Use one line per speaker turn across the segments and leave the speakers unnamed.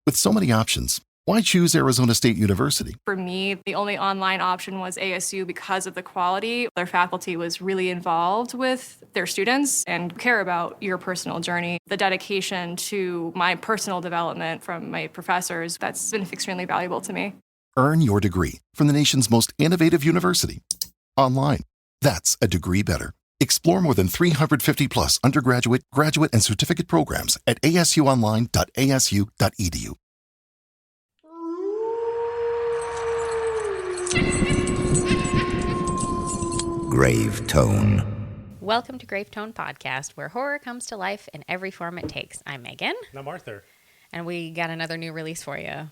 With so many options, why choose Arizona State University?
For me, the only online option was ASU because of the quality. Their faculty was really involved with their students and care about your personal journey. The dedication to my personal development from my professors, that's been extremely valuable to me.
Earn your degree from the nation's most innovative university. Online. That's a degree better. Explore more than 350 plus undergraduate, graduate, and certificate programs at asuonline.asu.edu.
Grave Tone.
Welcome to Grave Tone Podcast, where horror comes to life in every form it takes. I'm Megan.
And I'm Arthur.
And we got another new release for you.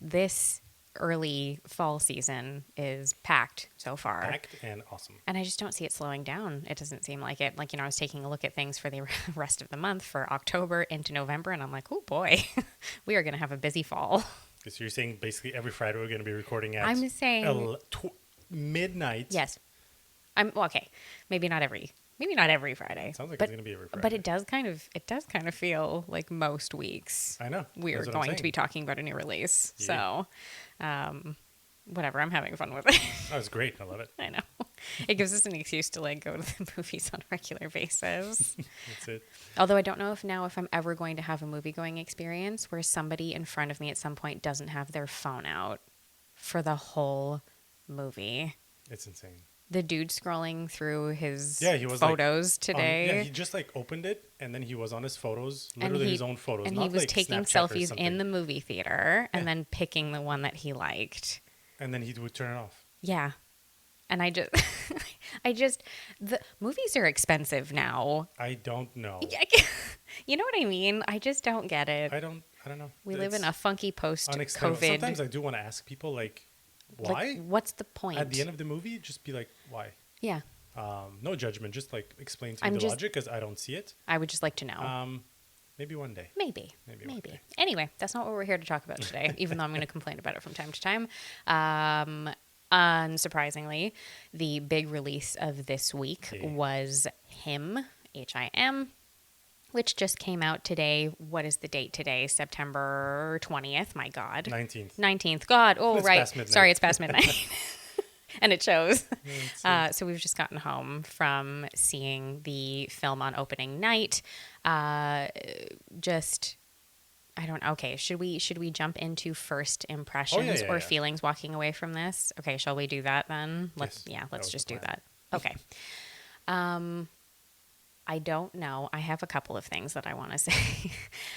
This early fall season is packed so far.
Packed and awesome.
And I just don't see it slowing down. It doesn't seem like it. I was taking a look at things for the rest of the month for October into November, and I'm like, oh boy, we are going to have a busy fall.
So you're saying basically every Friday we're going to be recording at
I'm saying
midnight.
Yes. Okay. Maybe not every Friday.
Sounds like
but,
it's going to be every Friday.
But it does kind of feel like most weeks.
I know.
We're going to be talking about a new release.
Yeah.
So, whatever. I'm having fun with it.
That was great. I love it.
I know. It gives us an excuse to go to the movies on a regular basis.
That's it.
Although I don't know if I'm ever going to have a movie going experience where somebody in front of me at some point doesn't have their phone out for the whole movie.
It's insane.
The dude scrolling through his
was
photos today.
he just opened it and then he was on his photos, literally his own photos.
And
not
he was
Snapchat
taking selfies in the movie theater and then picking the one that he liked.
And then he would turn it off.
Yeah. And I just, the movies are expensive now.
I don't know.
You know what I mean? I just don't get it.
I don't know.
We live in a funky post-COVID.
Sometimes I do want to ask people why?
What's the point?
At the end of the movie, just be like, why?
Yeah.
No judgment. Just explain to me the logic because I don't see it.
I would just like to know.
Maybe one day.
Maybe.
One day.
Anyway, that's not what we're here to talk about today, even though I'm going to complain about it from time to time. Unsurprisingly, the big release of this week was Him, H-I-M, which just came out today. What is the date today? September 20th. My God. 19th. God. Oh, right. Sorry, it's past midnight. And it shows. So we've just gotten home from seeing the film on opening night. I don't know. Okay, should we jump into first impressions or feelings walking away from this? Okay, shall we do that then? Let's just do that. Okay. I don't know. I have a couple of things that I want to say.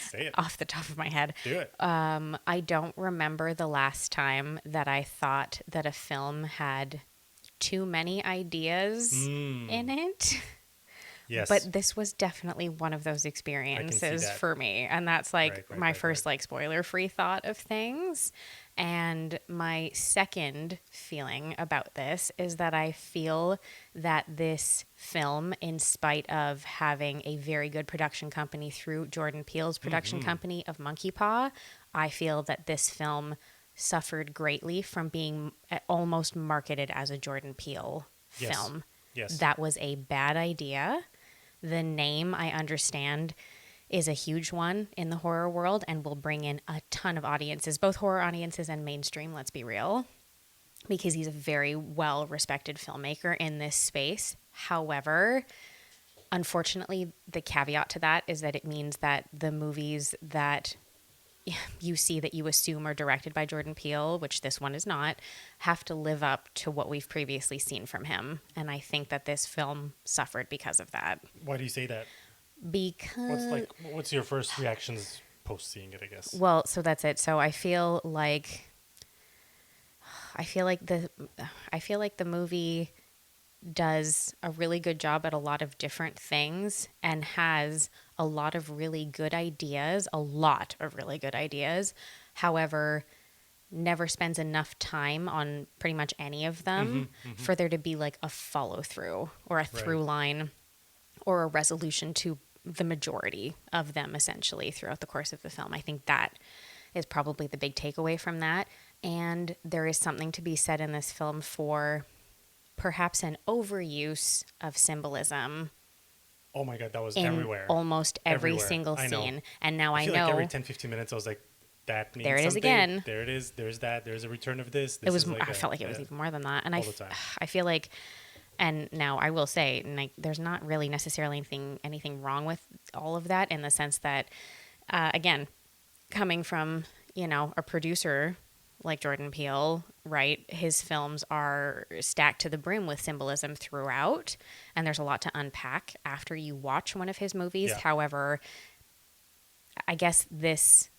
Say it.
Off the top of my head.
Do it.
I don't remember the last time that I thought that a film had too many ideas in it.
Yes.
But this was definitely one of those experiences for me. And that's my first spoiler-free thought of things. And my second feeling about this is that I feel that this film, in spite of having a very good production company through Jordan Peele's production company of Monkeypaw, I feel that this film suffered greatly from being almost marketed as a Jordan Peele film.
Yes.
That was a bad idea. The name, I understand, is a huge one in the horror world and will bring in a ton of audiences, both horror audiences and mainstream, let's be real, because he's a very well-respected filmmaker in this space. However, unfortunately, the caveat to that is that it means that the movies that you see that you assume are directed by Jordan Peele, which this one is not, have to live up to what we've previously seen from him. And I think that this film suffered because of that.
Why do you say that?
Because
what's your first reactions post seeing it, I guess?
Well, so that's it. So I feel like the movie does a really good job at a lot of different things and has a lot of really good ideas, However, never spends enough time on pretty much any of them for there to be a follow through or a through line or a resolution to the majority of them essentially throughout the course of the film. I think that is probably the big takeaway from that. And there is something to be said in this film for perhaps an overuse of symbolism.
Oh my God, that was
in
everywhere.
Almost every single scene. And now I know
like every 10, 15 minutes I was like, that means
there it is
something.
again.
There it is. There's that. There's a return of this.
It was.
Is like
I felt like it was even more than that, and
all the time.
I feel like, and now I will say, there's not really necessarily anything wrong with all of that in the sense that, again, coming from a producer like Jordan Peele, right? His films are stacked to the brim with symbolism throughout, and there's a lot to unpack after you watch one of his movies.
Yeah.
However, I guess this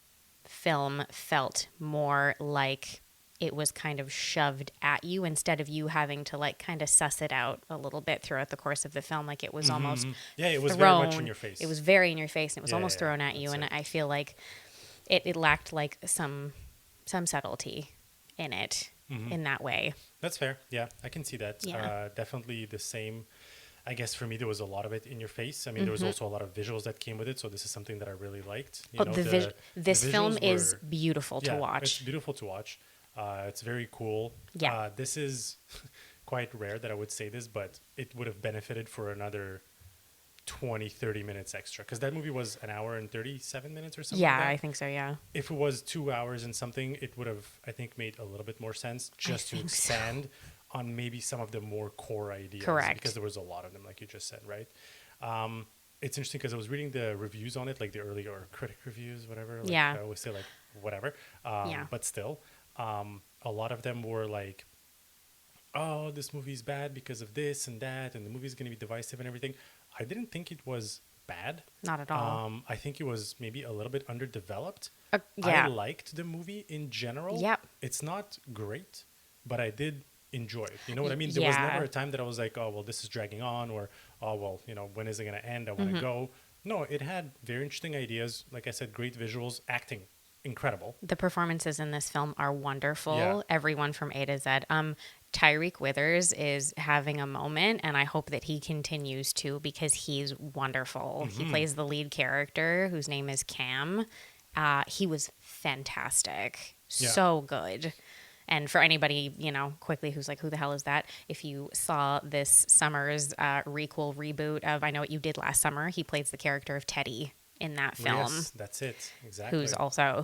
film felt more like it was kind of shoved at you instead of you having to like kind of suss it out a little bit throughout the course of the film. Like it was almost
it was
thrown.
very much in your face.
It was very in your face, and it was
Yeah,
almost thrown at you. And I feel like it lacked like some subtlety in it in that way.
That's fair. Yeah, I can see that.
Yeah.
Definitely the same. I guess for me, there was a lot of it in your face. I mean, there was also a lot of visuals that came with it. So this is something that I really liked.
This film is
were,
beautiful to watch.
It's beautiful to watch. It's very cool.
Yeah.
This is quite rare that I would say this, but it would have benefited for another 20, 30 minutes extra. Because that movie was an hour and 37 minutes or something.
Yeah,
like that.
I think so, yeah.
If it was 2 hours and something, it would have, I think, made a little bit more sense just to expand on maybe some of the more core ideas.
Correct.
Because there was a lot of them, like you just said, right? It's interesting because I was reading the reviews on it, like the early or critic reviews, whatever. Like,
Yeah.
I always say like whatever.
Yeah.
But still, a lot of them were like, oh, this movie's bad because of this and that, and the movie's going to be divisive and everything. I didn't think it was bad.
Not at all.
I think it was maybe a little bit underdeveloped.
Yeah.
I liked the movie in general.
Yep.
It's not great, but I did enjoy it. You know what I mean? There was never a time that I was like, oh, well, this is dragging on, or, oh, well, when is it going to end? I want to go. No, it had very interesting ideas. Like I said, great visuals, acting, incredible.
The performances in this film are wonderful.
Yeah.
Everyone from A to Z. Tyreek Withers is having a moment, and I hope that he continues to because he's wonderful. He plays the lead character, whose name is Cam. He was fantastic.
Yeah.
So good. And for anybody, quickly who's like, who the hell is that? If you saw this summer's reboot of I Know What You Did Last Summer, he plays the character of Teddy in that film.
Yes, that's it. Exactly.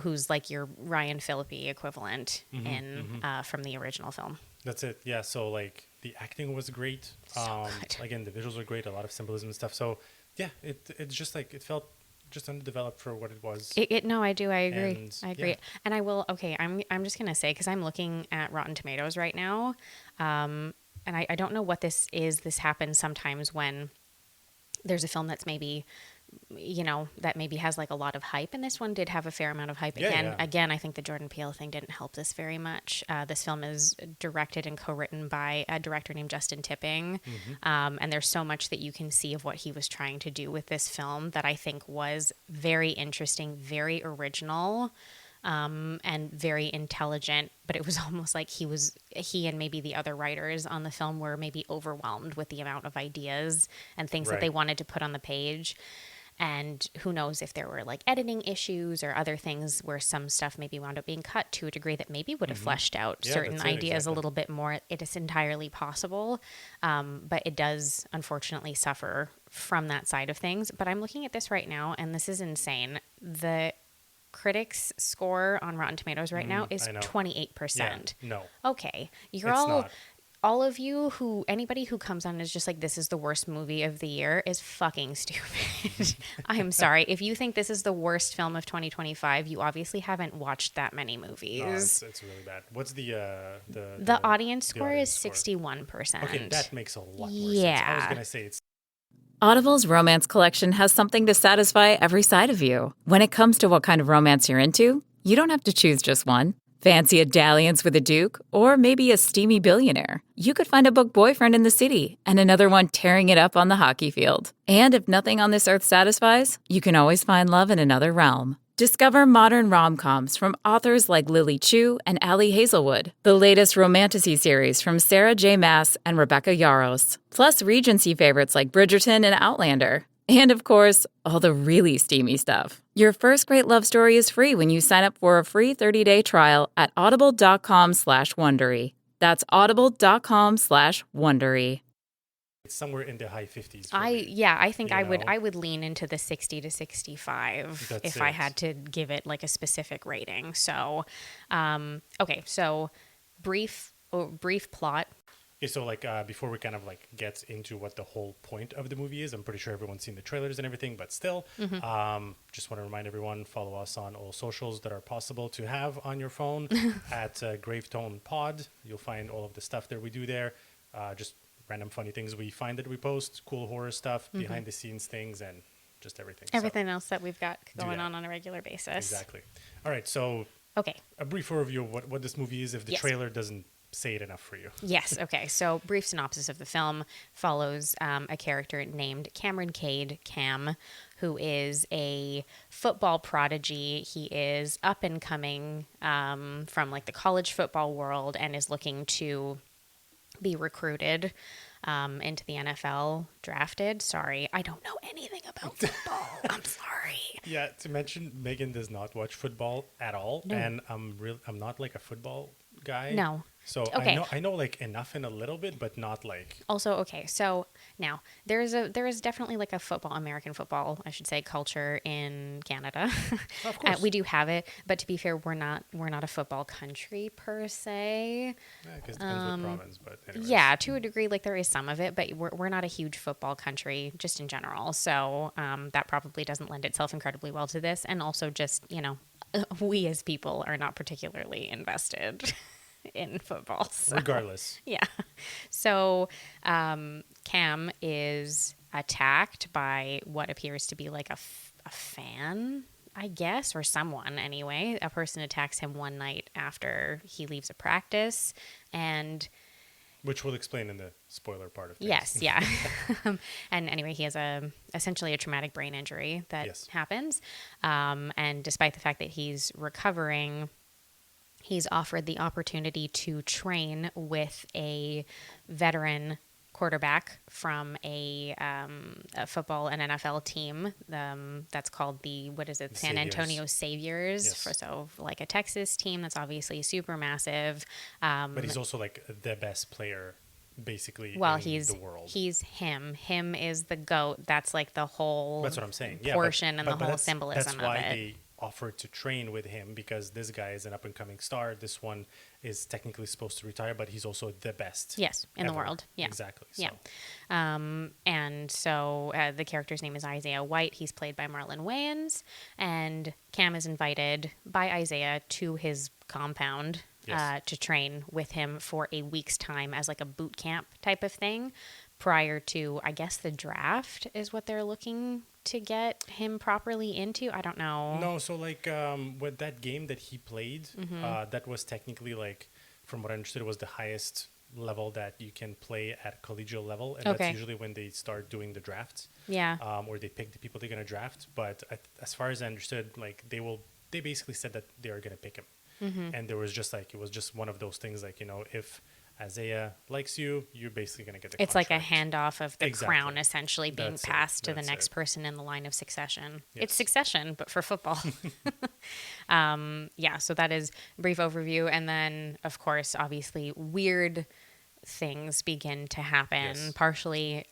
Who's like your Ryan Phillippe equivalent from the original film.
That's it. Yeah. So like the acting was great.
Good.
Again, the visuals were great. A lot of symbolism and stuff. So yeah, it's just like it felt just underdeveloped for what it was.
No, I do. I agree.
And,
I agree.
yeah.
And I will. Okay, I'm just gonna say because I'm looking at Rotten Tomatoes right now, and I don't know what this is. This happens sometimes when there's a film that's maybe, that maybe has like a lot of hype, and this one did have a fair amount of hype. Again, I think the Jordan Peele thing didn't help this very much. This film is directed and co-written by a director named Justin Tipping, and there's so much that you can see of what he was trying to do with this film that I think was very interesting, very original, and very intelligent. But it was almost like he and maybe the other writers on the film were maybe overwhelmed with the amount of ideas and things that they wanted to put on the page. And who knows if there were like editing issues or other things where some stuff maybe wound up being cut to a degree that maybe would have fleshed out certain ideas a little bit more. It is entirely possible. But it does unfortunately suffer from that side of things. But I'm looking at this right now, and this is insane. The critics score on Rotten Tomatoes right now is 28%.
Yeah, no.
Okay.
It's not.
All of you anybody who comes on and is just like, this is the worst movie of the year is fucking stupid. I'm sorry. If you think this is the worst film of 2025, you obviously haven't watched that many movies.
No, it's really bad. What's the
audience score is 61%.
Okay, that makes a lot more sense. I was going to say it's
Audible's romance collection has something to satisfy every side of you. When it comes to what kind of romance you're into, you don't have to choose just one. Fancy a dalliance with a duke, or maybe a steamy billionaire. You could find a book boyfriend in the city and another one tearing it up on the hockey field. And if nothing on this earth satisfies, you can always find love in another realm. Discover modern rom-coms from authors like Lily Chu and Ali Hazelwood, the latest romantasy series from Sarah J. Maas and Rebecca Yarros, plus Regency favorites like Bridgerton and Outlander. And of course, all the really steamy stuff. Your first great love story is free when you sign up for a free 30-day trial at audible.com/Wondery. That's audible.com/Wondery.
somewhere in the high 50s.
I think I would lean into the 60 to 65 if I had to give it like a specific rating. So, okay, so brief plot.
Okay, so like before we kind of like get into what the whole point of the movie is, I'm pretty sure everyone's seen the trailers and everything, but still, just want to remind everyone, follow us on all socials that are possible to have on your phone at Gravetone Pod. You'll find all of the stuff that we do there, just random funny things we find that we post, cool horror stuff, behind the scenes things, and just everything.
Everything else that we've got going on a regular basis.
Exactly. All right, so a brief overview of what this movie is if the trailer doesn't say it enough for you.
Yes. Okay. So brief synopsis of the film follows a character named Cameron Cade, Cam, who is a football prodigy. He is up and coming from like the college football world and is looking to be recruited into the NFL, drafted. Sorry, I don't know anything about football. I'm sorry.
Yeah, to mention, Megan does not watch football at all, and I'm not like a football guy.
No.
So I know like enough in a little bit, but not like.
Also, okay, so now there is definitely like a American football, I should say, culture in Canada.
Of course.
We do have it, but to be fair, we're not a football country per se.
Yeah, because it depends what province, but anyways.
Yeah, to a degree, like there is some of it, but we're not a huge football country just in general. So that probably doesn't lend itself incredibly well to this, and also just we as people are not particularly invested in football. So.
Regardless.
Yeah. So Cam is attacked by what appears to be like a fan, I guess, or someone anyway. A person attacks him one night after he leaves a practice, and
which we'll explain in the spoiler part of things.
Yes, yeah. And anyway, he has essentially a traumatic brain injury that happens. And despite the fact that he's recovering, he's offered the opportunity to train with a veteran quarterback from a football and NFL team that's called the San Antonio Saviors.
Yes.
So like a Texas team that's obviously super massive.
But he's also like the best player basically in the world.
He's him. Him is the GOAT. That's like the whole
that's what I'm saying.
portion and the whole symbolism
that's why
of it.
They offered to train with him, because this guy is an up-and-coming star. This one is technically supposed to retire, but he's also the best.
Yes, in the world. Yeah,
exactly. So.
Yeah, and so the character's name is Isaiah White. He's played by Marlon Wayans, and Cam is invited by Isaiah to his compound to train with him for a week's time as like a boot camp type of thing, prior to, I guess, the draft is what they're looking to get him properly into. I don't know.
No, so like with that game that he played, that was technically like, from what I understood, it was the highest level that you can play at collegial level, and that's usually when they start doing the drafts.
Yeah.
Or they pick the people they're gonna draft. But as far as I understood, like they basically said that they are gonna pick him, and there was just like, it was just one of those things like, if Isaiah likes you, you're basically going to get the contract.
Like a handoff of the crown essentially being passed to the next person in the line of succession. Yes. It's succession, but for football. So that is a brief overview. And then, of course, obviously, weird things begin to happen. Yes. Partially,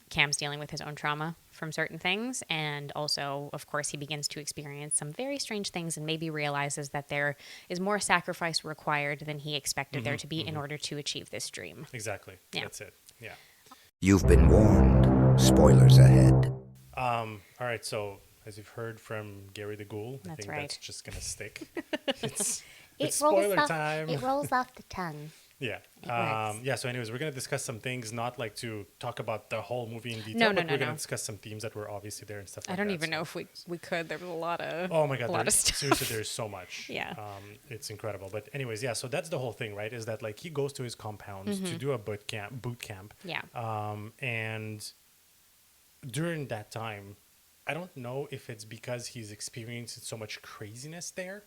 Cam's dealing with his own trauma from certain things. And also, of course, he begins to experience some very strange things and maybe realizes that there is more sacrifice required than he expected there to be in order to achieve this dream.
Exactly.
Yeah.
That's it. Yeah.
You've been warned. Spoilers ahead.
All right. So, as you've heard from Gary the Ghoul, I think that's just going to stick. It's spoiler time.
It rolls off the tongue.
Yeah. So anyways, we're going to discuss some things, not like to talk about the whole movie in detail, but we're going to discuss some themes that were obviously there and stuff like that.
I don't even know if we could. There was a lot of stuff.
Seriously, there's so much.
Yeah.
It's incredible. But anyways, so that's the whole thing, right? Is that like he goes to his compound to do a boot camp.
Yeah.
And during that time, I don't know if it's because he's experiencing so much craziness there,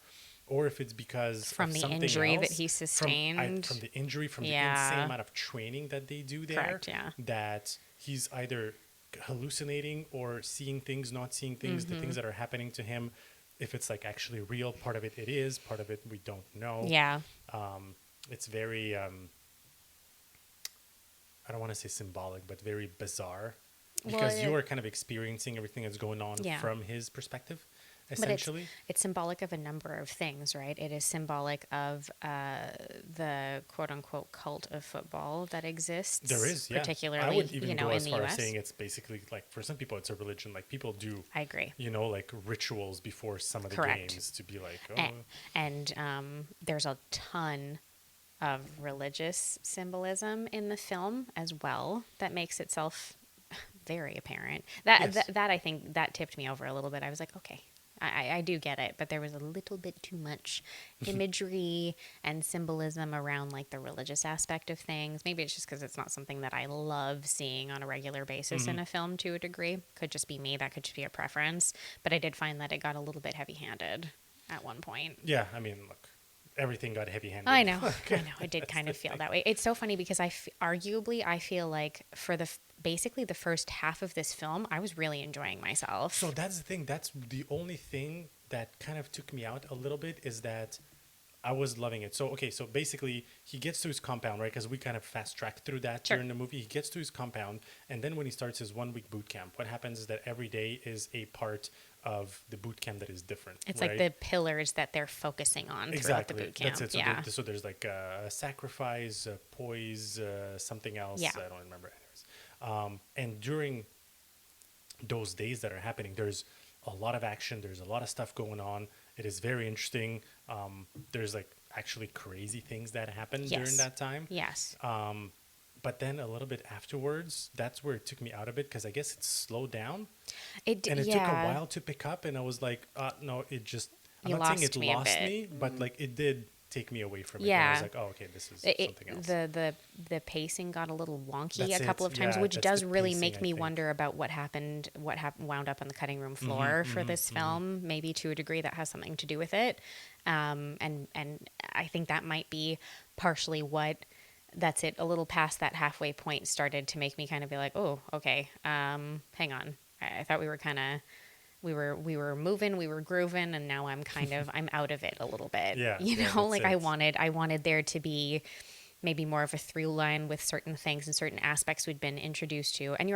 or if it's because
from the injury that he sustained,
from the injury, from the insane amount of training that they do there.
Correct, yeah.
That he's either hallucinating or seeing things, not seeing things, the things that are happening to him. If it's like actually real, part of it is, part of it we don't know.
Yeah.
It's very I don't want to say symbolic, but very bizarre, because you are kind of experiencing everything that's going on from his perspective, essentially.
But it's symbolic of a number of things, right? It is symbolic of the quote-unquote cult of football that exists.
There is, yeah.
Particularly,
I would even go
in
as
the
far
US.
as saying it's basically like, for some people, it's a religion. Like, people do,
I agree.
like rituals before some of the games to be like,
And there's a ton of religious symbolism in the film as well that makes itself very apparent. That I think that tipped me over a little bit. I was like, okay, I do get it, but there was a little bit too much imagery and symbolism around like the religious aspect of things. Maybe it's just because it's not something that I love seeing on a regular basis in a film to a degree. Could just be me. That could just be a preference. But I did find that it got a little bit heavy-handed at one point.
Yeah, I mean, look, everything got heavy-handed.
I know. It did kind of feel that way. It's so funny because arguably I feel like for basically the first half of this film, I was really enjoying myself.
So that's the thing. That's the only thing that kind of took me out a little bit, is that I was loving it. So, okay, so basically he gets to his compound, right? Because we kind of fast-tracked through that during the movie. He gets to his compound, and then when he starts his 1-week boot camp, what happens is that every day is a part of the boot camp that is different.
It's like the pillars that they're focusing on throughout the boot camp.
That's it. So there's like a sacrifice, a poise, something else. I don't remember. Anyways. And during those days that are happening, there's a lot of action. There's a lot of stuff going on. It is very interesting. There's like actually crazy things that happen during that time.
Yes.
But then a little bit afterwards, that's where it took me out a bit, because I guess it slowed down.
It
took a while to pick up, and I was like, no, it just, I'm not saying it lost me, but like it did take me away from it. And I was like, oh, okay, this is something else.
The pacing got a little wonky a couple of times, which does really make me wonder about what wound up on the cutting room floor for this film. Maybe to a degree that has something to do with it. And I think that might be partially that's it. A little past that halfway point started to make me kind of be like, oh, okay, hang on. I thought we were kind of, we were moving, we were grooving, and now I'm kind of, I'm out of it a little bit. I wanted there to be maybe more of a through line with certain things and certain aspects we'd been introduced to. And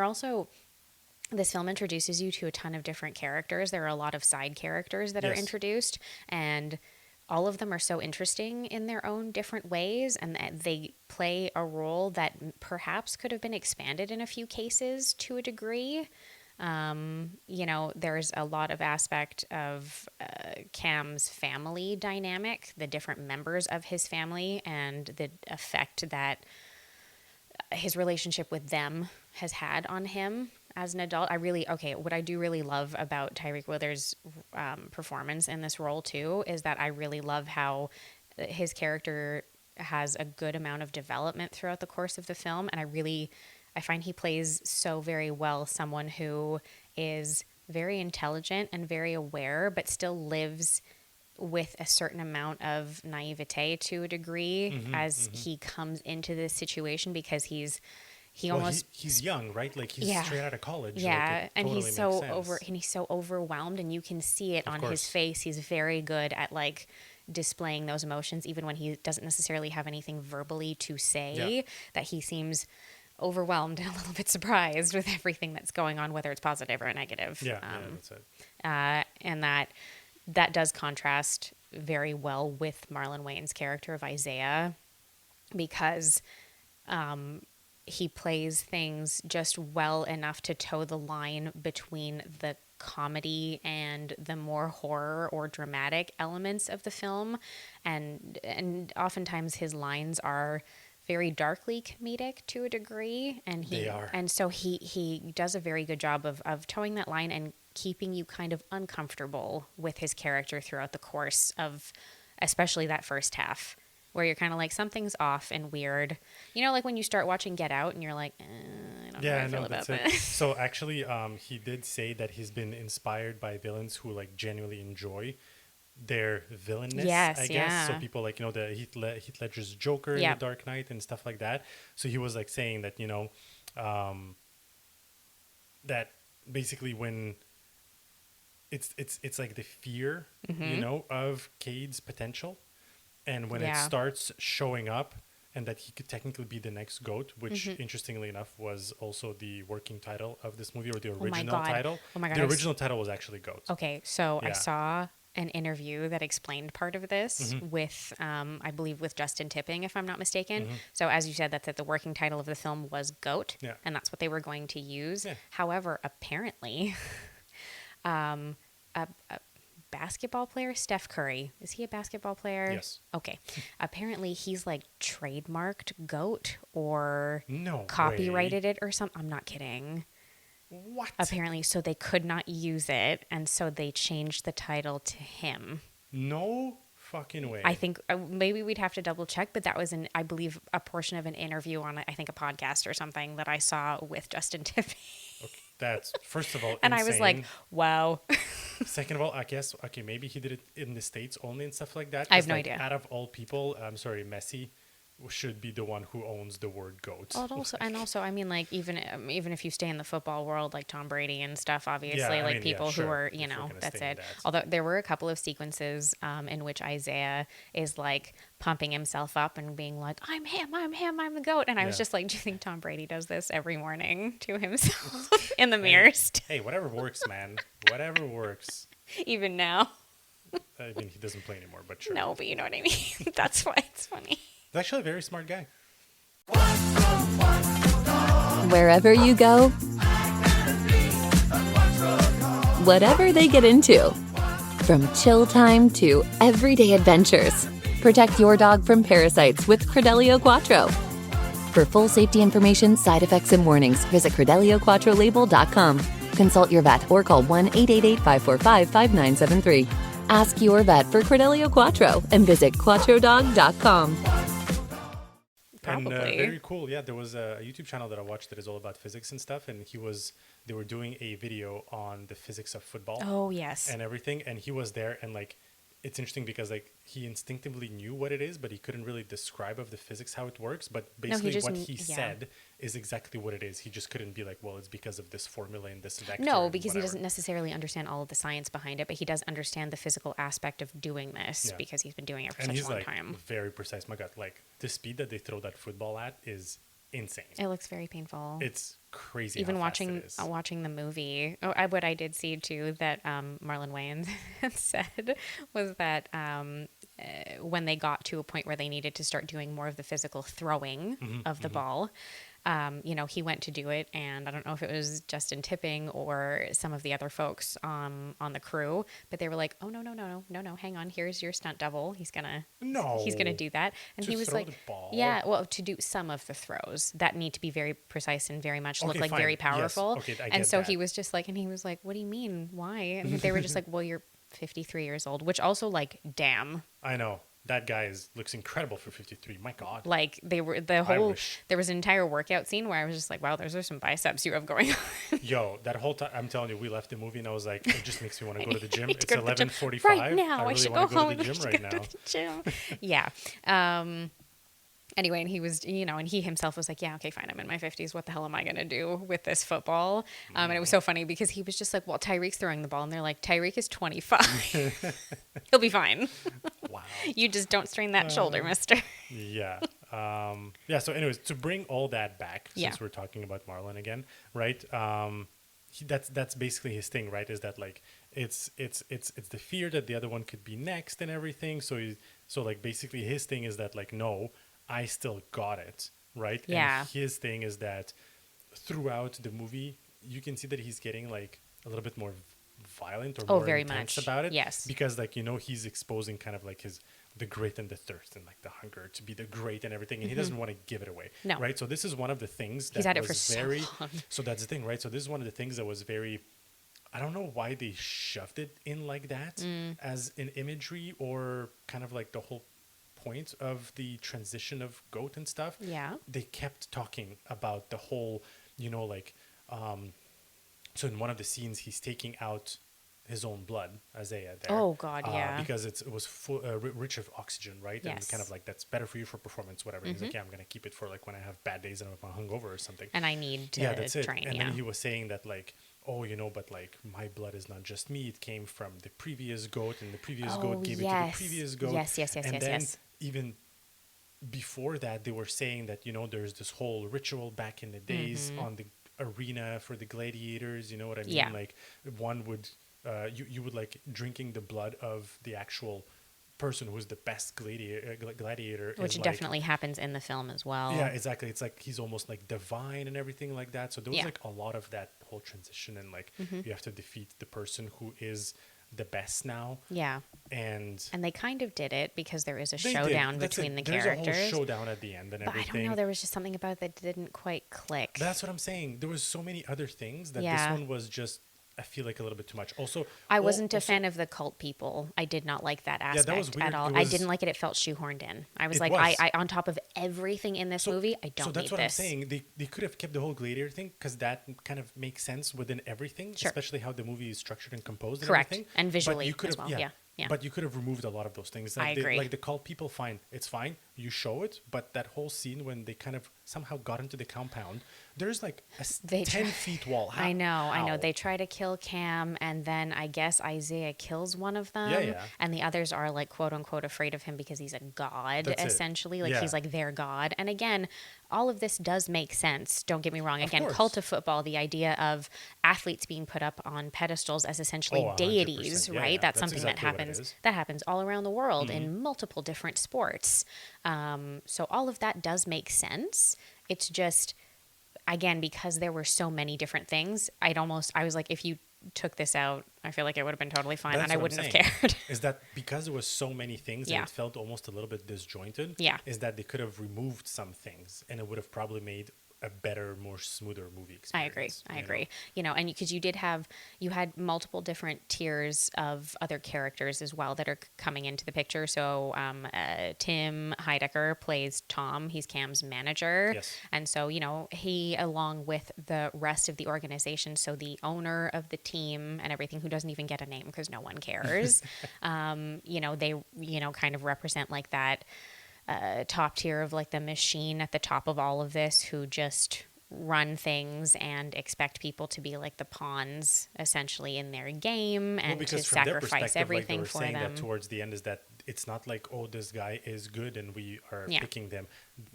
this film introduces you to a ton of different characters. There are a lot of side characters that are introduced, and all of them are so interesting in their own different ways, and they play a role that perhaps could have been expanded in a few cases to a degree. There's a lot of aspect of Cam's family dynamic, the different members of his family, and the effect that his relationship with them has had on him as an adult. What I do really love about Tyreek Withers' performance in this role too is that I really love how his character has a good amount of development throughout the course of the film, and I find he plays so very well someone who is very intelligent and very aware, but still lives with a certain amount of naivete to a degree he comes into this situation, because he's young, right? Like he's straight out of college. Yeah, and he's so overwhelmed, and you can see it on his face. He's very good at like displaying those emotions, even when he doesn't necessarily have anything verbally to say. That he seems overwhelmed and a little bit surprised with everything that's going on, whether it's positive or negative.
That's it.
And that does contrast very well with Marlon Wayans' character of Isaiah, because he plays things just well enough to toe the line between the comedy and the more horror or dramatic elements of the film, and oftentimes his lines are very darkly comedic to a degree, and so he does a very good job of towing that line and keeping you kind of uncomfortable with his character throughout the course of especially that first half, where you're kind of like, something's off and weird. Like when you start watching Get Out and you're like, I don't know how I feel about this.
So actually, he did say that he's been inspired by villains who like genuinely enjoy their villainness, I guess. So people like, the Heath Ledger's Joker in The Dark Knight and stuff like that. So he was like saying that, that basically when it's like the fear, of Cade's potential. And when it starts showing up, and that he could technically be the next goat, which interestingly enough was also the working title of this movie, or the original title.
Oh my God.
The original title was actually Goat.
Okay, so I saw an interview that explained part of this with, I believe, with Justin Tipping, if I'm not mistaken. So as you said, that the working title of the film was Goat, and that's what they were going to use. Yeah. However, apparently, a basketball player, Steph Curry, is he a basketball player?
Yes.
Okay. Apparently, he's like trademarked Goat or
no
copyrighted
way.
it or something. I'm not kidding.
What?
Apparently, so they could not use it, and so they changed the title to him.
No fucking way.
I think maybe we'd have to double check, but that was I believe, a portion of an interview on, I think, a podcast or something that I saw with Justin Tipping.
Okay, that's, first of all,
and
insane.
I was like, wow.
Second of all, I guess, okay, maybe he did it in the States only and stuff like that.
I have no idea.
Out of all people, I'm sorry, Messi should be the one who owns the word goat.
Well, also, I mean, like, even if you stay in the football world, like Tom Brady and stuff, obviously, people who are, that's it. Although there were a couple of sequences in which Isaiah is like pumping himself up and being like, I'm him, I'm the goat. And I was just like, do you think Tom Brady does this every morning to himself in the mirror?
Hey, whatever works, man. Whatever works.
Even now.
I mean, he doesn't play anymore, but sure.
No, but you know what I mean. That's why it's funny.
He's actually a very smart guy.
Wherever you go, whatever they get into, from chill time to everyday adventures, protect your dog from parasites with Credelio Quattro. For full safety information, side effects, and warnings, visit CredeliaQuattroLabel.com. Consult your vet or call 1-888-545-5973. Ask your vet for Credelio Quattro and visit quattrodog.com.
Probably.
And very cool. Yeah, there was a YouTube channel that I watched that is all about physics and stuff, and they were doing a video on the physics of football.
Oh, yes.
And everything, and he was there, and like, it's interesting because like he instinctively knew what it is, but he couldn't really describe of the physics how it works. But basically, what he said is exactly what it is. He just couldn't be like, well, it's because of this formula and this vector.
No, because he doesn't necessarily understand all of the science behind it, but he does understand the physical aspect of doing this because he's been doing it for such a long time. And he's
very precise. My God, like the speed that they throw that football at is insane.
It looks very painful.
It's crazy.
Even watching the movie, what I did see too that Marlon Wayans said was that when they got to a point where they needed to start doing more of the physical throwing of the ball, he went to do it, and I don't know if it was Justin Tipping or some of the other folks on the crew, but they were like, "Oh no, hang on, here's your stunt double. He's gonna do that." And he was like, "Yeah, well, to do some of the throws that need to be very precise and very much look like very powerful." Yes. Okay, and so he was just like, "What do you mean? Why?" And they were just like, "Well, you're 53 years old," which also, like, damn.
I know. That guy looks incredible for 53. My God.
Like, there was an entire workout scene where I was just like, wow, those are some biceps you have going on.
Yo, that whole time, I'm telling you, we left the movie and I was like, it just makes me want to go to the gym. It's 11:45.
Right now.
I really want to go to the gym right now. Yeah.
Anyway, and he was, and he himself was like, yeah, okay, fine, I'm in my 50s. What the hell am I going to do with this football? And it was so funny because he was just like, well, Tyreek's throwing the ball. And they're like, Tyreek is 25. He'll be fine.
Wow. You
just don't strain that shoulder, mister.
Yeah. So anyways, to bring all that back, since we're talking about Marlon again, right? That's basically his thing, right? Is that like, it's the fear that the other one could be next and everything. So like basically his thing is that like, no, I still got it, right?
Yeah.
And his thing is that throughout the movie, you can see that he's getting like a little bit more violent or more
very
intense
much
about it.
Yes.
Because like, he's exposing kind of like the grit and the thirst and like the hunger to be the great and everything. And he doesn't want to give it away. No. Right. So this is one of the things that
he's had
was
it for
very,
so long.
So that's the thing, right? So this is one of the things that was very, I don't know why they shoved it in like that as an imagery or kind of like the whole point of the transition of goat and stuff.
Yeah.
They kept talking about the whole, so in one of the scenes, he's taking out his own blood, Isaiah, there.
Oh, God, yeah.
Because it was full, rich of oxygen, right?
Yes.
And kind of like, that's better for you for performance, whatever. He's like, yeah, I'm going to keep it for like when I have bad days and I'm hungover or something.
And I need to train,
And then he was saying that like, oh, but like my blood is not just me. It came from the previous goat and the previous goat gave it to the previous goat.
Yes.
And then even before that, they were saying that, there's this whole ritual back in the days on the arena for the gladiators. You know what I mean?
Yeah.
Like one would, you would like drinking the blood of the actual person who's the best gladiator.
Which definitely happens in the film as well.
Yeah, exactly. It's like he's almost like divine and everything like that. So there was
Yeah.
like a lot of that whole transition and like you have to defeat the person who is the best now.
Yeah.
And
they kind of did it because there is a
they
showdown
did. That's
between
it.
the
There's
characters.
a whole showdown at the end and
But
everything.
I don't know, there was just something about it that didn't quite click.
That's what I'm saying. There was so many other things that
Yeah.
this one was just, I feel like, a little bit too much. Also,
I wasn't a fan of the cult people. I did not like that aspect
that was weird.
at all.
It
I
was-
didn't like it. It felt shoehorned in. I was
It
like,
was.
I on top of everything in this movie, I don't
So that's
need
what
this.
I'm saying. They could have kept the whole gladiator thing because that kind of makes sense within everything,
Sure.
especially how the movie is structured and composed.
Correct.
And everything.
And visually
But you could
as
have,
well. Yeah.
But you could have removed a lot of those things.
I agree.
Like the cult people, fine. It's fine. You show it. But that whole scene when they kind of somehow got into the compound, there's like a 10-feet wall.
I know.
How?
They try to kill Cam, and then I guess Isaiah kills one of them.
Yeah.
And the others are like, quote unquote, afraid of him because he's a god,
That's it.
essentially. Like
Yeah.
he's like their god. And again, all of this does make sense. Don't get me wrong. Again,
course.
cult of football, the idea of athletes being put up on pedestals as essentially
100%.
deities,
Yeah,
right?
yeah.
That's
That's
something that
exactly what it
happens.
is. Mm-hmm.
That happens all around the world in multiple different sports. So all of that does make sense. It's just, again, because there were so many different things, I was like, if you took this out, I feel like it would have been totally fine,
That's
and I
what I'm
wouldn't have
saying,
cared.
Is that because there was so many things
Yeah.
and it felt almost a little bit disjointed?
Yeah.
Is that they could have removed some things and it would have probably made a better, more smoother movie
I agree.
experience.
I agree. And because you had multiple different tiers of other characters as well that are coming into the picture. So Tim Heidecker plays Tom. He's Cam's manager.
Yes.
And so, he, along with the rest of the organization, so the owner of the team and everything, who doesn't even get a name because no one cares, they, kind of represent like that top tier of like the machine at the top of all of this, who just run things and expect people to be like the pawns essentially in their game and to
because from their
sacrifice
perspective,
everything
like they
for
were saying
them.
that towards the end, is that it's not like, oh, this guy is good and we are
Yeah.
picking them.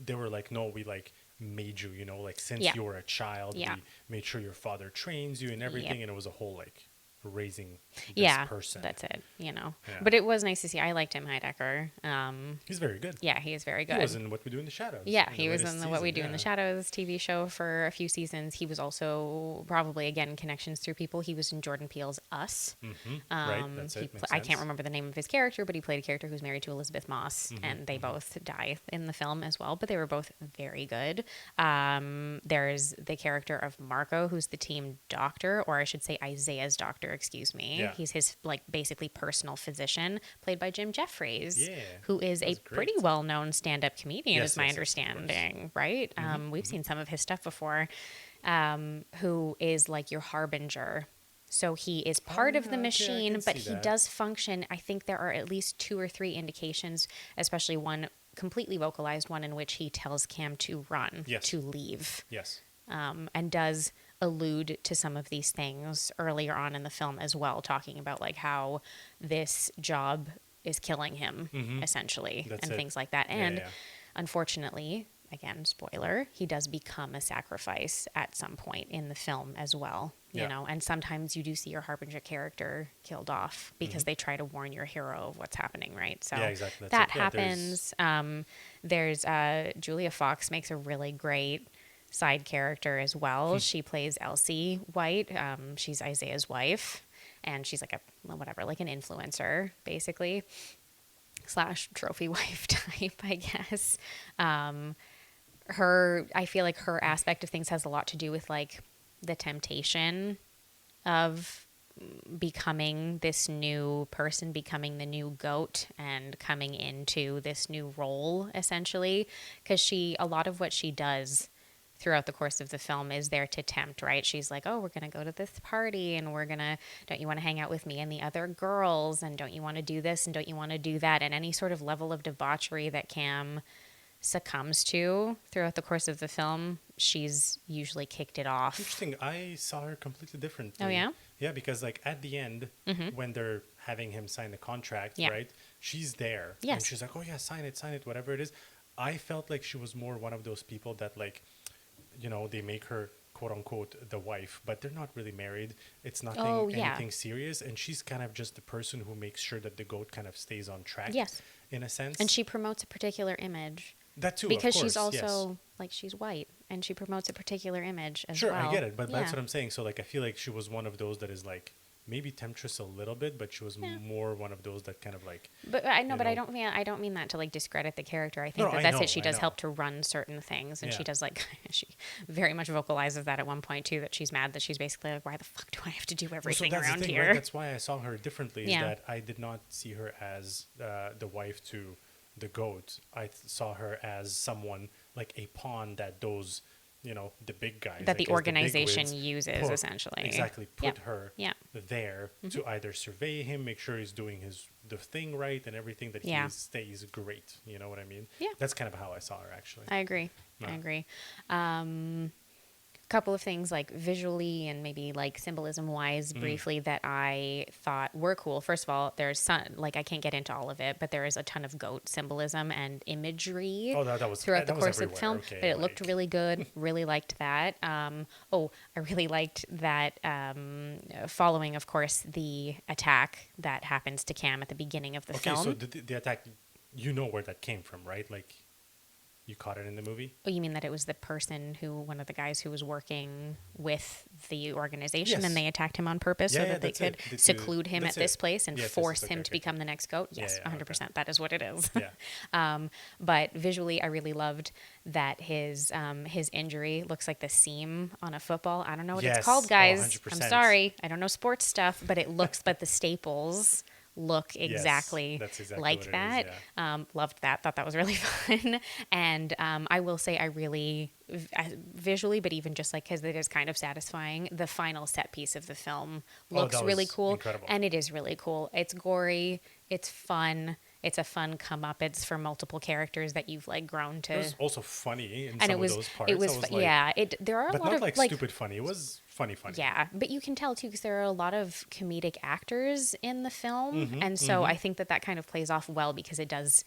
They were like, no, we like made you, like since
Yeah.
you were a child,
Yeah.
we made sure your father trains you and everything. And it was a whole like raising this
Yeah,
person.
that's it,
Yeah.
But it was nice to see. I liked Tim Heidecker.
He's very good.
Yeah, he is very good.
He was in What We Do in the Shadows.
Yeah,
in
he was
latest
in the What We
season,
Do in the
yeah.
Shadows TV show for a few seasons. He was also probably, again, connections through people. He was in Jordan Peele's Us.
Right, that's it. Makes
I can't
sense.
remember the name of his character, but he played a character who's married to Elizabeth Moss, and they both die in the film as well. But they were both very good. There's the character of Marco, who's the team doctor, or I should say Isaiah's doctor, excuse me.
Yeah.
He's his like basically personal physician, played by Jim Jeffries,
Yeah,
who is a
that's
pretty
great.
well-known stand-up comedian,
Yes,
is my
yes, yes, of course.
understanding, right? We've seen some of his stuff before. Who is like your harbinger. So he is part of
yeah,
the
okay, I
machine,
can
but
see
he
that.
does function. I think there are at least 2 or 3 indications, especially one completely vocalized one in which he tells Cam to run,
Yes.
to leave,
Yes.
and does allude to some of these things earlier on in the film as well, talking about like how this job is killing him essentially,
That's
and
it.
things like that.
Yeah,
And
yeah.
unfortunately, again, spoiler, he does become a sacrifice at some point in the film as well, you
Yeah.
know, and sometimes you do see your harbinger character killed off because they try to warn your hero of what's happening, right? So
Yeah, exactly. That's
that
it. Yeah, there's-
happens. There's Julia Fox makes a really great side character as well. She plays Elsie White. She's Isaiah's wife, and she's like like an influencer, basically, / trophy wife type, I guess. I feel like her aspect of things has a lot to do with like the temptation of becoming this new person, becoming the new goat, and coming into this new role essentially, because a lot of what she does throughout the course of the film is there to tempt, right? She's like, oh, we're going to go to this party, and don't you want to hang out with me and the other girls, and don't you want to do this, and don't you want to do that? And any sort of level of debauchery that Cam succumbs to throughout the course of the film, she's usually kicked it off.
Interesting. I saw her completely differently.
Oh, yeah?
Yeah, because like at the end, when they're having him sign the contract,
Yeah.
right? She's there.
Yes.
And she's like, oh yeah, sign it, whatever it is. I felt like she was more one of those people that like, they make her quote unquote the wife, but they're not really married. It's nothing anything serious, and she's kind of just the person who makes sure that the goat kind of stays on track.
Yes.
In a sense.
And she promotes a particular image.
That too,
because
of course,
she's also like she's white, and she promotes a particular image as well.
Sure, I get it, but that's what I'm saying. So like, I feel like she was one of those that is like maybe temptress a little bit, but she was more one of those that kind of like.
But I know, but I don't mean that to like discredit the character. I think that's it. She does help to run certain things, and she does like she very much vocalizes that at one point too. That she's mad that she's basically like, why the fuck do I have to do everything around here?
Right? That's why I saw her differently. Is that I did not see her as the wife to the goat. I saw her as someone like a pawn that those. The big guys
that the organization uses essentially.
Exactly. Put her there
Mm-hmm.
to either survey him, make sure he's doing the thing right and everything, that he stays great. You know what I mean? Yeah. That's kind of how I saw her, actually.
I agree. I agree. Couple of things like visually and maybe like symbolism wise briefly that I thought were cool. First of all, there's some, like I can't get into all of it, but there is a ton of goat symbolism and imagery throughout the course of the film.
Okay,
but it looked really good. Really liked that. I really liked that following, of course, the attack that happens to Cam at the beginning of the film.
Okay, so the attack, where that came from, right? Like, you caught it in the movie?
Oh, you mean that it was the person one of the guys who was working with the organization, and they attacked him on purpose so that they could seclude him at this place and force him to become the next goat? Yes, 100%. Okay. That is what it is. Yeah. But visually, I really loved that his injury looks like the seam on a football. I don't know what it's called, guys. I'm sorry. I don't know sports stuff, but it looks like the staples look exactly like that. Loved that. Thought that was really fun. And I will say I really visually, but even just like because it is kind of satisfying, the final set piece of the film looks really cool.
Incredible.
And it is really cool. It's gory. It's fun. It's a fun come-uppance for multiple characters that you've like grown to.
It was also funny in some of those parts.
It was there are a lot
not
of
like stupid funny. It was funny.
Yeah, but you can tell too because there are a lot of comedic actors in the film, and so I think that kind of plays off well because it does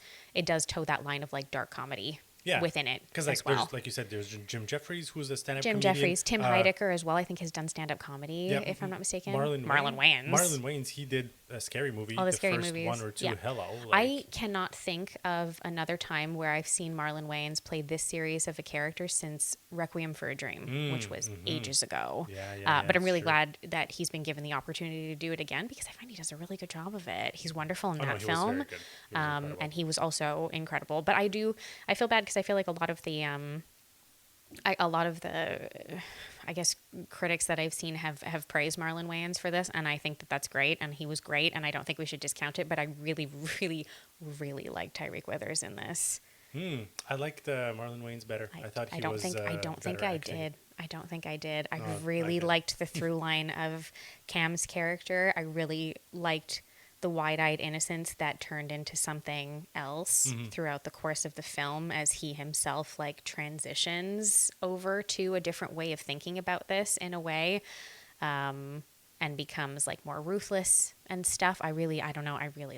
toe that line of like dark comedy. Within it,
because like you said, there's Jim Jeffries, who's a stand-up
comedian.
Jim
Jeffries, Tim Heidecker as well. I think has done stand-up comedy, if I'm not mistaken. Marlon Wayans.
Marlon Wayans, he did a Scary Movie.
All the Scary
first
movies.
One or two. Hello.
I cannot think of another time where I've seen Marlon Wayans play this serious of a character since Requiem for a Dream, which was ages ago. But I'm really glad that he's been given the opportunity to do it again because I find he does a really good job of it. He's wonderful in that film. And he was also incredible. But I feel bad because I feel like a lot of the I guess critics that I've seen have praised Marlon Wayans for this, and I think that that's great, and he was great, and I don't think we should discount it. But I really, really, really like Tyreek Withers in this.
I liked Marlon Wayans better. I thought he was. I don't think I did. I really liked the through line of Cam's character. I really liked the wide-eyed innocence that turned into something else throughout the course of the film as he himself like transitions over to a different way of thinking about this in a way, and becomes like more ruthless and stuff. I really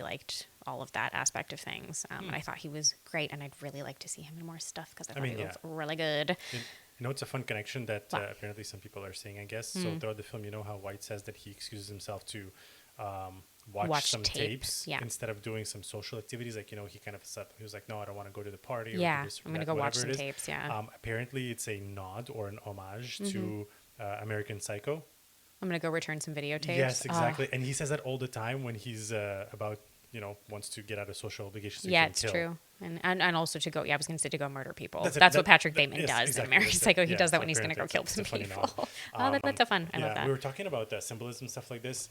liked all of that aspect of things. And I thought he was great, and I'd really like to see him in more stuff because I thought he was really good. It's a fun connection that apparently some people are saying, I guess. So throughout the film, how White says that he excuses himself to watch some tapes instead of doing some social activities. Like, he kind of said, he was like, no, I don't want to go to the party.
I'm going to go watch some tapes.
Apparently it's a nod or an homage to American Psycho.
I'm going to go return some videotapes.
Yes, exactly. And he says that all the time when he's about, wants to get out of social obligations.
It's true. And also to go, I was going to say to go murder people. That's what Patrick Bateman does in American Psycho. He does that when he's going to go kill some people. That's a fun. I love that.
We were talking about symbolism, stuff like this.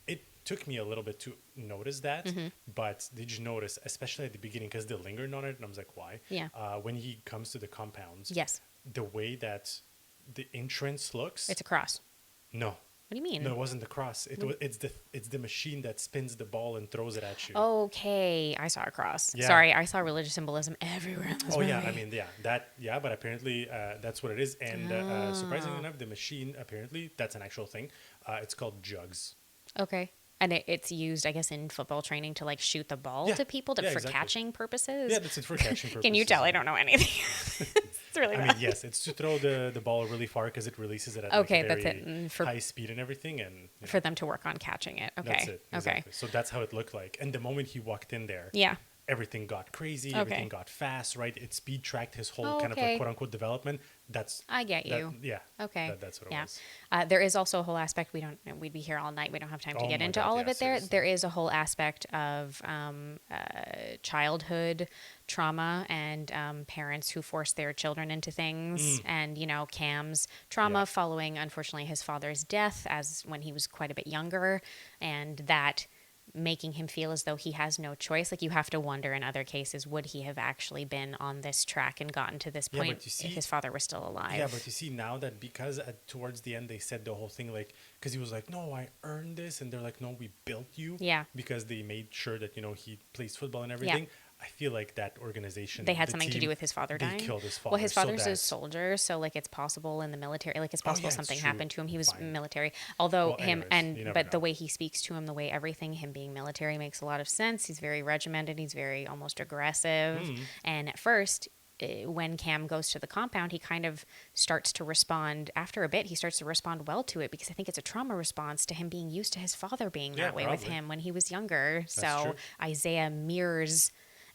It took me a little bit to notice that, but did you notice, especially at the beginning, because they lingered on it, and I was like, why?
Yeah.
When he comes to the compounds,
yes,
the way that the entrance looks,
it's a cross.
No.
What do you mean?
No, it wasn't the cross. It's the machine that spins the ball and throws it at you.
Okay, I saw a cross. Yeah. Sorry, I saw religious symbolism everywhere in this movie.
Yeah, I mean, but apparently that's what it is. And surprisingly enough, the machine, apparently, that's an actual thing. It's called jugs.
Okay. And it's used, I guess, in football training to like shoot the ball to people for
exactly.
catching purposes.
Yeah, that's it for catching purposes.
Can you tell I don't know anything? It's really
I
bad.
mean, yes, it's to throw the ball really far because it releases it at like a very high speed and everything, and
for them to work on catching it. Okay.
That's it. Exactly.
Okay.
So that's how it looked like. And the moment he walked in there, everything got crazy.
Okay.
Everything got fast. Right? It speed tracked his whole kind of like, quote unquote development.
I get you.
Yeah.
Okay.
That's what it was.
There is also a whole aspect we'd be here all night. We don't have time to get into all of it.
Seriously.
There is a whole aspect of childhood trauma and parents who force their children into things, and Cam's trauma following, unfortunately, his father's death as when he was quite a bit younger, and that making him feel as though he has no choice. Like, you have to wonder in other cases, would he have actually been on this track and gotten to this point if his father was still alive?
Yeah, but you see now that because towards the end they said the whole thing, like, because he was like, no, I earned this, and they're like, no, we built you.
Yeah.
Because they made sure that, he plays football and everything. Yeah. I feel like that organization,
they had something to do with his father dying.
They killed his father.
Well, his father's a soldier, so like it's possible in the military, like it's possible something happened to him. He was military, although but the way he speaks to him, the way everything, him being military, makes a lot of sense. He's very regimented. He's very almost aggressive. And at first, when Cam goes to the compound, he kind of starts to respond. After a bit, he starts to respond well to it, because I think it's a trauma response to him being used to his father being that way with him when he was younger. That's true. Isaiah mirrors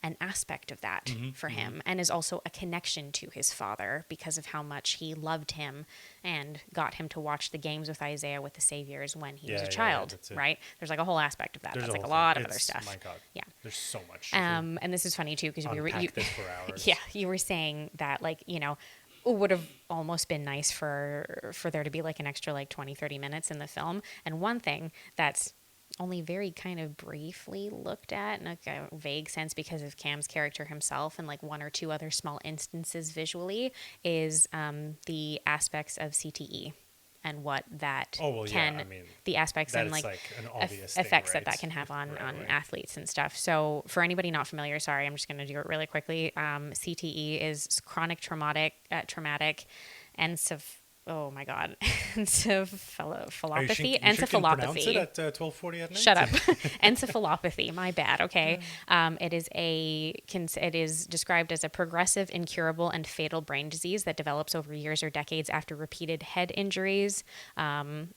an aspect of that for him, and is also a connection to his father because of how much he loved him and got him to watch the games with Isaiah with the Saviors when he was a child, right? There's like a whole aspect of that. That's like a lot of other stuff. My God. Yeah.
There's so much.
And this is funny too, because
this for hours.
Yeah, you were saying that, like, it would have almost been nice for there to be like an extra like 20-30 minutes in the film. And one thing that's only very kind of briefly looked at in a vague sense because of Cam's character himself and like one or two other small instances visually is the aspects of CTE and what that the aspects and like an obvious effects thing, right? that can have on athletes and stuff. So for anybody not familiar, sorry, I'm just going to do it really quickly. CTE is chronic traumatic encephalopathy.
Encephalopathy. It at 12:40 at night.
Shut up. Encephalopathy. My bad. Okay. It is described as a progressive, incurable, and fatal brain disease that develops over years or decades after repeated head injuries,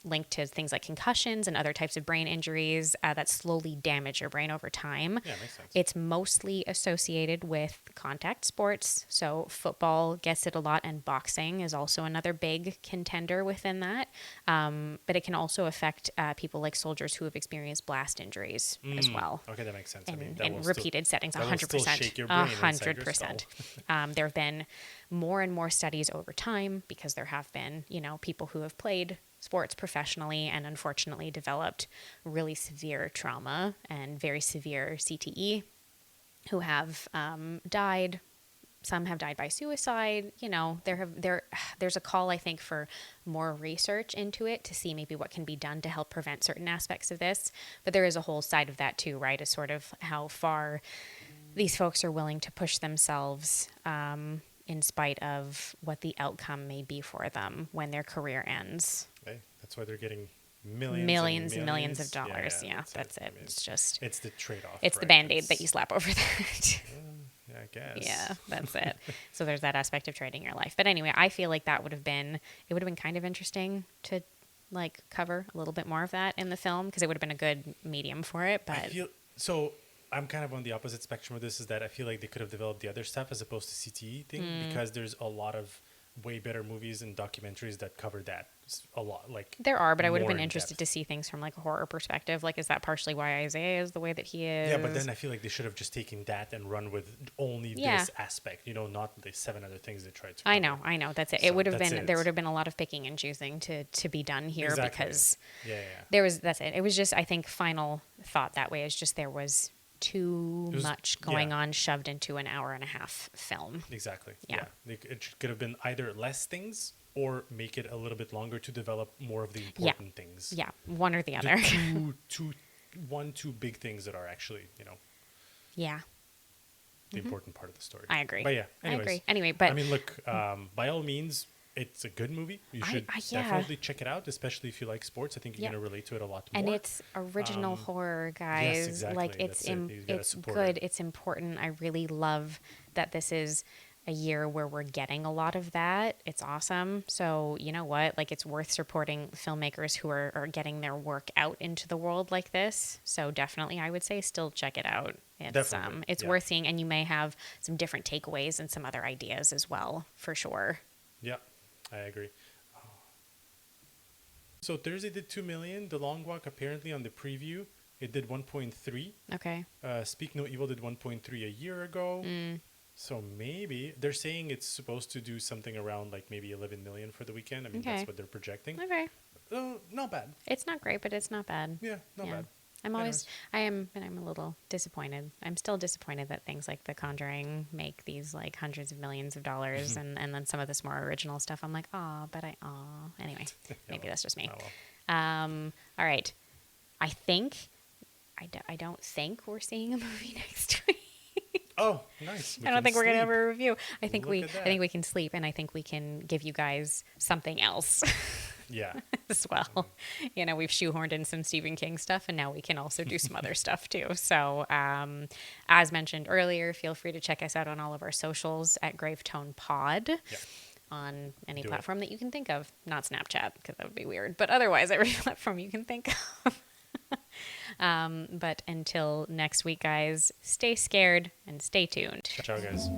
linked to things like concussions and other types of brain injuries that slowly damage your brain over time.
Yeah, makes sense.
It's mostly associated with contact sports. So football gets it a lot, and boxing is also another big contender within that, but it can also affect people like soldiers who have experienced blast injuries as well.
Okay, that makes sense.
In repeated settings, 100%. 100%. There have been more and more studies over time, because there have been, people who have played sports professionally and unfortunately developed really severe trauma and very severe CTE, who have died. Some have died by suicide. There's a call, I think, for more research into it to see maybe what can be done to help prevent certain aspects of this. But there is a whole side of that too, right? Is sort of how far these folks are willing to push themselves in spite of what the outcome may be for them when their career ends.
Okay. That's why they're getting millions
and millions of dollars. Yeah, that's it.
It's the trade-off.
It's the Band-Aid that you slap over that.
I guess.
Yeah, that's it. So there's that aspect of trading your life. But anyway, I feel like it would have been kind of interesting to like cover a little bit more of that in the film, because it would have been a good medium for it. But
I'm kind of on the opposite spectrum of this, is that I feel like they could have developed the other stuff as opposed to CTE thing, because there's a lot of way better movies and documentaries that cover that a lot. Like
there are, but I would have been interested to see things from like a horror perspective. Like, is that partially why Isaiah is the way that he is?
Yeah, but then I feel like they should have just taken that and run with only this aspect, not the 7 other things they tried to cover.
I know. That's it. It would have been, there would have been a lot of picking and choosing to be done here, because that's it. It was just, I think, final thought that way is just there was too much going on shoved into an hour and a half film.
Exactly. Yeah. It could have been either less things or make it a little bit longer to develop more of the important things.
Yeah, one or the other.
Two big things that are actually,
Yeah.
The important part of the story.
I agree.
But yeah, anyways.
I agree. Anyway, but
I mean, look, by all means, it's a good movie. You should definitely check it out, especially if you like sports. I think you're going to relate to it a lot more.
And it's original horror, guys.
Yes, exactly.
Like it's good. It's important. I really love that this is a year where we're getting a lot of that. It's awesome. So you know what? Like it's worth supporting filmmakers who are getting their work out into the world like this. So definitely, I would say still check it out. It's worth seeing, and you may have some different takeaways and some other ideas as well, for sure.
Yeah, I agree. So Thursday did 2 million. The Long Walk apparently on the preview it did 1.3.
Okay.
Speak No Evil did 1.3 a year ago. So maybe they're saying it's supposed to do something around like maybe 11 million for the weekend. I mean, that's what they're projecting.
Okay.
Not bad.
It's not great, but it's not bad.
Yeah, not bad.
I'm a little disappointed. I'm still disappointed that things like The Conjuring make these like hundreds of millions of dollars, and then some of this more original stuff. I'm like, anyway, maybe that's just me. All right. I don't think we're seeing a movie next week.
Oh, nice.
I don't think we're going to have a review. I think we can sleep, and I think we can give you guys something else.
Yeah.
As well. You know, we've shoehorned in some Stephen King stuff, and now we can also do some other stuff too. So, as mentioned earlier, feel free to check us out on all of our socials at Gravetone Pod. Yeah. On any platform that you can think of. Not Snapchat, because that would be weird. But otherwise, every platform you can think of. But until next week, guys, stay scared and stay tuned.
Ciao, guys.